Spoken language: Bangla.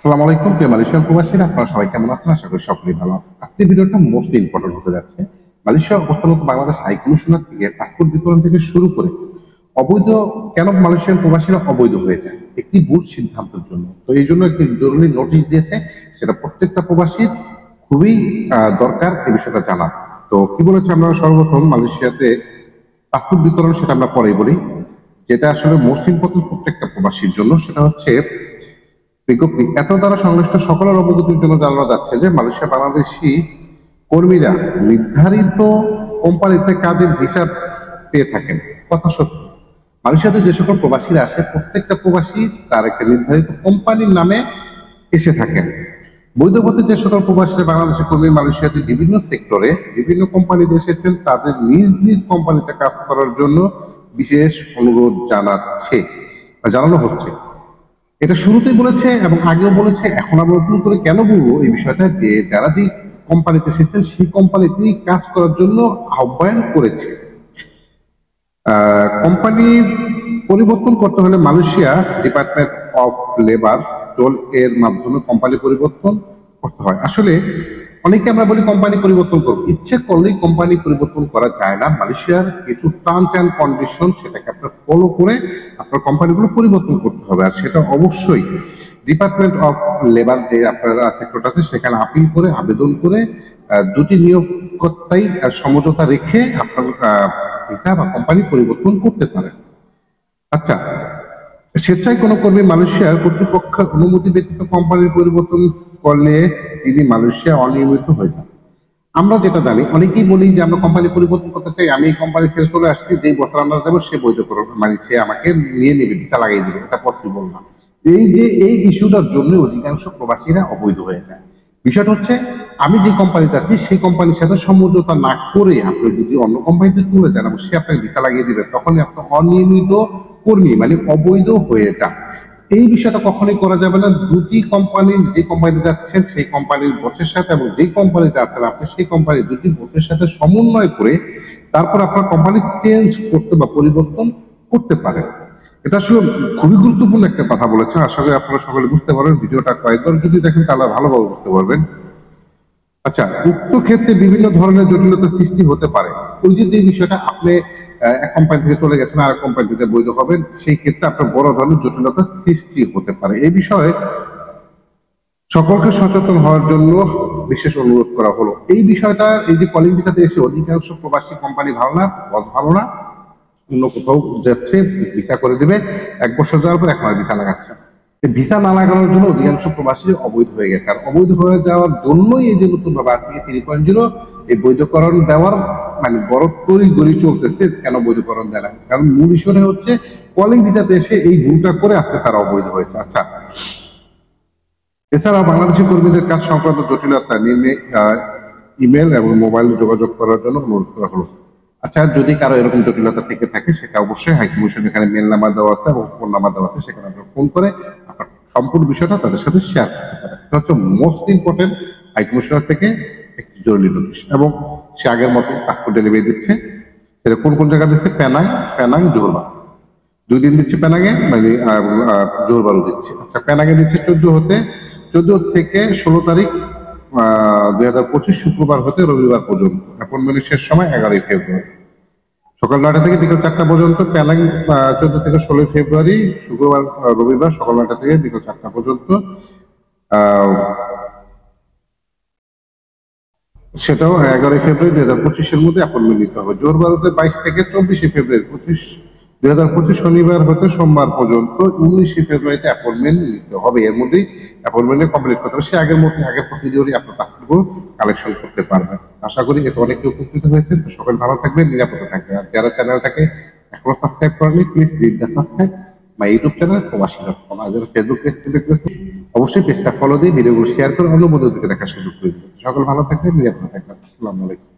আসসালামু আলাইকুম প্রিয় মালয়েশিয়ান প্রবাসীরা, আপনারা সবাই কেমন আছেন? আশা করি সকলেই ভালো আছেন। আজকের ভিডিওটা মোস্ট ইম্পর্টেন্ট হতে যাচ্ছে। মালয়েশিয়া অবস্থানরত বাংলাদেশ হাই কমিশনার থেকে পাসপোর্ট বিতরণ থেকে শুরু করে অবৈধ কেন মালয়েশিয়ান প্রবাসীরা অবৈধ হয়ে যায় একটি ভুল সিদ্ধান্তের জন্য। তো এই জন্য একটি জরুরি নোটিশ দিয়েছে, সেটা প্রত্যেকটা প্রবাসীর খুবই দরকার এই বিষয়টা জানা। তো কি বলেছে, আমরা সর্বপ্রথম মালয়েশিয়াতে পাসপোর্ট বিতরণ সেটা আমরা পরেই বলি। যেটা আসলে মোস্ট ইম্পর্টেন্ট প্রত্যেকটা প্রবাসীর জন্য, সেটা হচ্ছে বিজ্ঞপ্তি এত দ্বারা সংশ্লিষ্ট সকলের অবগতির জন্য জানানো যাচ্ছে যে মালয়েশিয়া বাংলাদেশি কর্মীরা নির্ধারিত কোম্পানিতে কাজের ভিসা পেয়ে থাকেন। কথা সত্য, মালয়েশিয়াতে যে সকল প্রবাসীরা আসে প্রত্যেকটা প্রবাসী তার একটা নির্ধারিত কোম্পানির নামে এসে থাকেন। বৈধ পথে যে সকল প্রবাসীরা বাংলাদেশের কর্মী মালয়েশিয়াতে বিভিন্ন সেক্টরে বিভিন্ন কোম্পানিতে এসেছেন, তাদের নিজ নিজ কোম্পানিতে কাজ করার জন্য বিশেষ অনুরোধ জানানো হচ্ছে। এটা শুরুতেই বলেছে এবং আগেও বলেছে, এখন আবার নতুন করে কেন বলবো এই বিষয়টা, যে যারা যে কোম্পানিতে এসেছেন সেই কোম্পানিতেই কাজ করার জন্য আহ্বান করেছে। কোম্পানি পরিবর্তন করতে হলে Malaysia department of labour toll এর মাধ্যমে কোম্পানি পরিবর্তন করতে হয়। আসলে অনেকে আমরা বলি কোম্পানি পরিবর্তন করবো, ইচ্ছে করলেই কোম্পানি পরিবর্তন করা যায় না। মালয়েশিয়ার কিছু টার্মস অ্যান্ড কন্ডিশন, সেটাকে আপনার ফলো করে আপনার কোম্পানিগুলো পরিবর্তন করতে হবে। আর সেটা অবশ্যই ডিপার্টমেন্ট অফ লেবার যে আপনার সেক্টরটা আছে সেখানে আপিল করে আবেদন করে দুটি নিয়োগকর্তাই সমঝোতা রেখে আপনার ভিসা বা কোম্পানি পরিবর্তন করতে পারেন। আচ্ছা, স্বেচ্ছায় কোনো কর্মী মালয়েশিয়ার কর্তৃপক্ষের অনুমতি ব্যতীত কোম্পানির পরিবর্তন করলে তিনি মালয়েশিয়া অনিয়মিত হয়ে যান। আমরা যেটা জানি, অনেকেই বলি যে আমরা কোম্পানি পরিবর্তন করতে চাই, আমি এই কোম্পানি ছেড়ে চলে আসছি, যেই বছর আমরা যাবো সে বৈধ করবে, মানে সে আমাকে নিয়ে নেবে, ভিসা লাগিয়ে দেবে। এটা পসিবল না। এই ইস্যুটার জন্য অধিকাংশ প্রবাসীরা অবৈধ হয়ে যায়। বিষয়টা হচ্ছে, আমি যে কোম্পানিতে আছি সেই কোম্পানির সাথে সমঝোতা না করে আপনি যদি অন্য কোম্পানিতে চলে যান এবং সে আপনাকে ভিসা লাগিয়ে দিবে, তখন আপনি অনিয়মিত কর্মী মানে অবৈধ হয়ে যান। এই বিষয়টা কখনোই করা যাবে না। দুটি কোম্পানির, যে কোম্পানিতে যাচ্ছেন সেই কোম্পানির বসের সাথে এবং যে কোম্পানিতে আছেন আপনি সেই কোম্পানির দুটি বসের সাথে সমন্বয় করে তারপর আপনার কোম্পানি চেঞ্জ করতে বা পরিবর্তন করতে পারেন। এটা আসলে খুবই গুরুত্বপূর্ণ একটা কথা বলেছে। আশা করি আপনারা সকলে বুঝতে পারবেন। ভিডিওটা কয়েকবার যদি দেখেন তাহলে ভালোভাবে বুঝতে পারবেন। আচ্ছা, উক্ত ক্ষেত্রে বিভিন্ন ধরনের জটিলতা সৃষ্টি হতে পারে। ওই যে বিষয়টা, আপনি এক কোম্পানি থেকে চলে গেছেন আর কোম্পানি থেকে বৈধ হবেন, সেই ক্ষেত্রে আপনার বড় ধরনের জটিলতা সৃষ্টি হতে পারে। এই বিষয়ে সকলকে সচেতন হওয়ার জন্য বিশেষ অনুরোধ করা হলো। এই বিষয়টা, এই যে কলিং ভিসাতে এসে অধিকাংশ প্রবাসী কোম্পানি ভালো না, বস ভালো না, অন্য কোথাও যাচ্ছে ভিসা করে দিবে, 1 বছর যাওয়ার পর 1 মাস ভিসা লাগাচ্ছে। ভিসা না লাগানোর জন্য অধিকাংশ প্রবাসী অবৈধ হয়ে গেছে। আর অবৈধ হয়ে যাওয়ার জন্যই এই যে নতুন ভাবে আর্টিকেল 3.0 এই বৈধকরণ দেওয়ার মানে বড় তড়িঘড়ি চলতেছে। কেন বৈধকরণ দেয় না? কারণ মূল বিষয়টা হচ্ছে কলিং ভিসাতে এসে এই ভুলটা করে আজকে তারা অবৈধ হয়েছে। আচ্ছা, এছাড়াও বাংলাদেশি কর্মীদের কাজ সংক্রান্ত জটিলতা নিয়ে ইমেল এবং মোবাইল যোগাযোগ করার জন্য অনুরোধ করা হলো। আচ্ছা, যদি কারো এরকম জটিলতা থেকে থাকে সেটা অবশ্যই হাই কমিশন, এখানে মেল নাম্বার দেওয়া আছে এবং ফোন নাম্বার দেওয়া আছে, সেখানে আপনারা ফোন করে আপনার সম্পূর্ণ বিষয়টা তাদের সাথে শেয়ার করতে পারেন। এটা হচ্ছে মোস্ট ইম্পর্টেন্ট হাই কমিশনার থেকে একটি জরুরি নোটিশ। এবং সে আগের মতো পাসপোর্ট ডেলিভারি দিচ্ছে। এটা কোন কোন জায়গা দিচ্ছে? পেনাং জোহরবারু 2 দিন দিচ্ছে পেনাঙে, মানে জোহরবারু দিচ্ছে। আচ্ছা, পেনাঙে দিচ্ছে 14 থেকে 16 তারিখ 2025 শুক্রবার হতে রবিবার পর্যন্ত। অ্যাপয়েন্টমেন্টের শেষ সময় 11 ফেব্রুয়ারি সকাল 9টা থেকে বিকেল 4টা পর্যন্ত। পেনাং 14 থেকে 16 ফেব্রুয়ারি শুক্রবার রবিবার সকাল 9টা থেকে বিকেল 4টা পর্যন্ত। সেটাও 11 ফেব্রুয়ারি 2025 এর মধ্যে অ্যাপয়েন্টমেন্ট নিতে হবে। জোহরবারুতে 22 থেকে 24 ফেব্রুয়ারি 2025 শনিবার হতে সোমবার পর্যন্ত। 19 ফেব্রুয়ারিতে অ্যাপয়েন্টমেন্ট নিতে হবে। এর মধ্যেই অ্যাপয়েন্টমেন্ট কমপ্লিট করতে হবে। সে আগের প্রসিডিওরই আপনার পাসপোর্ট কালেকশন করতে পারবেন। আশা করি এতে অনেকে উপকৃত হয়েছে। সকল ভালো থাকবেন, নিরাপদে থাকবেন। আর যারা চ্যানেলটাকে এখনো সাবস্ক্রাইব করেনি, please hit the subscribe my YouTube channel প্রবাসী.com। আর যারা ফেসবুক পেজ থেকে দেখতেছেন অবশ্যই পেজটা ফলো দিয়ে ভিডিওগুলো শেয়ার করে অন্য বন্ধুদেরকে দেখার সুযোগ করে দিবেন। সকল ভালো থাকবেন, নিরাপদে থাকবেন। আসসালামু আলাইকুম।